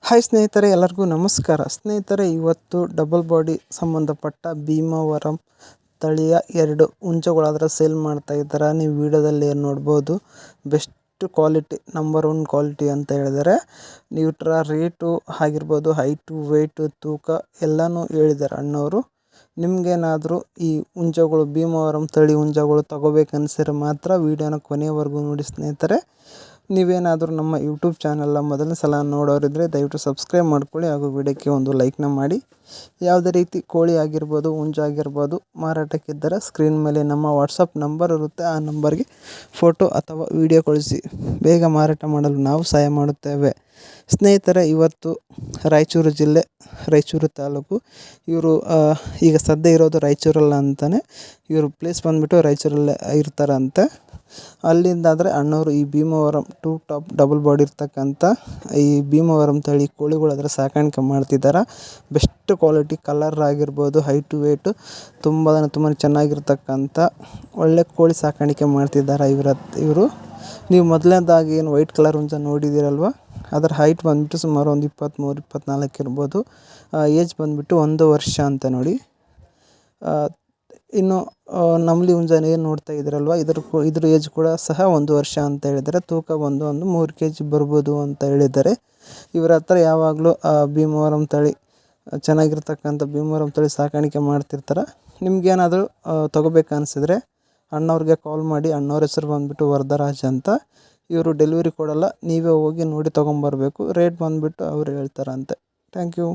Hi ಸ್ನೇಹಿತರೆ, ಎಲ್ಲರಿಗೂ ನಮಸ್ಕಾರ. ಸ್ನೇಹಿತರೆ, ಇವತ್ತು ಡಬಲ್ ಬಾಡಿ ಸಂಬಂಧಪಟ್ಟ ಭೀಮವರಂ ತಳಿಯ 2 ಹುಂಜಗಳಾದ್ರೆ ಸೇಲ್ ಮಾಡ್ತಾ ಇದ್ದಾರೆ. ನೀವು ವಿಡಿಯೋದಲ್ಲಿ ನೋಡ್ಬೋದು. ಬೆಸ್ಟ್ ಕ್ವಾಲಿಟಿ, ನಂಬರ್ 1 ಕ್ವಾಲಿಟಿ ಅಂತ ಹೇಳಿದರೆ. ನೀವು ರೇಟು ಆಗಿರ್ಬೋದು, ಹೈಟು, ವೆಯ್ಟು, ತೂಕ ಎಲ್ಲನೂ ಹೇಳಿದ್ದಾರೆ ಅಣ್ಣವರು. ನಿಮಗೇನಾದರೂ ಈ ಹುಂಜಗಳು ಭೀಮವರಂ ತಳಿ ಹುಂಜಗಳು ತಗೋಬೇಕನ್ಸಿದ್ರೆ ಮಾತ್ರ ವಿಡಿಯೋನ ಕೊನೆಯವರೆಗೂ ನೋಡಿ ಸ್ನೇಹಿತರೆ. ನೀವೇನಾದರೂ ನಮ್ಮ ಯೂಟ್ಯೂಬ್ ಚಾನಲ್ನ ಮೊದಲನೇ ಸಲ ನೋಡೋರಿದ್ದರೆ ದಯವಿಟ್ಟು ಸಬ್ಸ್ಕ್ರೈಬ್ ಮಾಡ್ಕೊಳ್ಳಿ ಹಾಗೂ ವಿಡಿಯೋಕ್ಕೆ ಒಂದು ಲೈಕ್ನ ಮಾಡಿ. ಯಾವುದೇ ರೀತಿ ಕೋಳಿ ಆಗಿರ್ಬೋದು, ಹುಂಜ ಆಗಿರ್ಬೋದು ಮಾರಾಟಕ್ಕಿದ್ದರೆ ಸ್ಕ್ರೀನ್ ಮೇಲೆ ನಮ್ಮ ವಾಟ್ಸಪ್ ನಂಬರ್ ಇರುತ್ತೆ. ಆ ನಂಬರ್ಗೆ ಫೋಟೋ ಅಥವಾ ವಿಡಿಯೋ ಕಳಿಸಿ. ಬೇಗ ಮಾರಾಟ ಮಾಡಲು ನಾವು ಸಹಾಯ ಮಾಡುತ್ತೇವೆ. ಸ್ನೇಹಿತರೆ, ಇವತ್ತು ರಾಯಚೂರು ಜಿಲ್ಲೆ, ರಾಯಚೂರು ತಾಲೂಕು. ಇವರು ಈಗ ಸದ್ಯ ಇರೋದು ರಾಯಚೂರಲ್ಲ ಅಂತಾನೆ. ಇವರು ಪ್ಲೇಸ್ ಬಂದುಬಿಟ್ಟು ರಾಯಚೂರಲ್ಲೇ ಇರ್ತಾರಂತೆ. ಅಲ್ಲಿಂದಾದರೆ ಅಣ್ಣವರು ಈ ಭೀಮವರಂ 2 ಟಾಪ್ ಡಬಲ್ ಬಾಡಿ ಇರ್ತಕ್ಕಂಥ ಈ ಭೀಮವರಂ ತಳಿ ಕೋಳಿಗಳಾದರೆ ಸಾಕಾಣಿಕೆ ಮಾಡ್ತಿದ್ದಾರೆ. ಬೆಸ್ಟ್ ಕ್ವಾಲಿಟಿ, ಕಲರ್ ಆಗಿರ್ಬೋದು, ಹೈಟು, ವೇಟು ತುಂಬ ಚೆನ್ನಾಗಿರ್ತಕ್ಕಂಥ ಒಳ್ಳೆ ಕೋಳಿ ಸಾಕಾಣಿಕೆ ಮಾಡ್ತಿದ್ದಾರೆ ಇವರು. ನೀವು ಮೊದಲನೇದಾಗಿ ಏನು ವೈಟ್ ಕಲರ್ ಹುಂಜ ನೋಡಿದ್ದೀರಲ್ವ, ಅದರ ಹೈಟ್ ಬಂದುಬಿಟ್ಟು ಸುಮಾರು ಒಂದು 23-24 ಇರ್ಬೋದು. ಏಜ್ ಬಂದುಬಿಟ್ಟು 1 ವರ್ಷ ಅಂತ ನೋಡಿ. ಇನ್ನು ನಮ್ಲಿ ಹುಂಜನ ಏನು ನೋಡ್ತಾ ಇದ್ದೀರಲ್ವ, ಇದ್ರ ಏಜ್ ಕೂಡ ಸಹ 1 ವರ್ಷ ಅಂತ ಹೇಳಿದ್ದಾರೆ. ತೂಕ ಒಂದು 3 kg ಬರ್ಬೋದು ಅಂತ ಹೇಳಿದ್ದಾರೆ. ಇವರ ಹತ್ರ ಯಾವಾಗಲೂ ಭೀಮವರಂ ತಳಿ ಚೆನ್ನಾಗಿರ್ತಕ್ಕಂಥ ಭೀಮವರಂ ತಳಿ ಸಾಕಾಣಿಕೆ ಮಾಡ್ತಿರ್ತಾರೆ. ನಿಮ್ಗೇನಾದರೂ ತೊಗೋಬೇಕನ್ಸಿದ್ರೆ ಅಣ್ಣವ್ರಿಗೆ ಕಾಲ್ ಮಾಡಿ. ಅಣ್ಣವ್ರ ಹೆಸರು ಬಂದುಬಿಟ್ಟು ವರದರಾಜ್ ಅಂತ. ಇವರು ಡೆಲಿವರಿ ಕೊಡೋಲ್ಲ, ನೀವೇ ಹೋಗಿ ನೋಡಿ ತೊಗೊಂಬರ್ಬೇಕು. ರೇಟ್ ಬಂದುಬಿಟ್ಟು ಅವ್ರು ಹೇಳ್ತಾರಂತೆ. Thank you.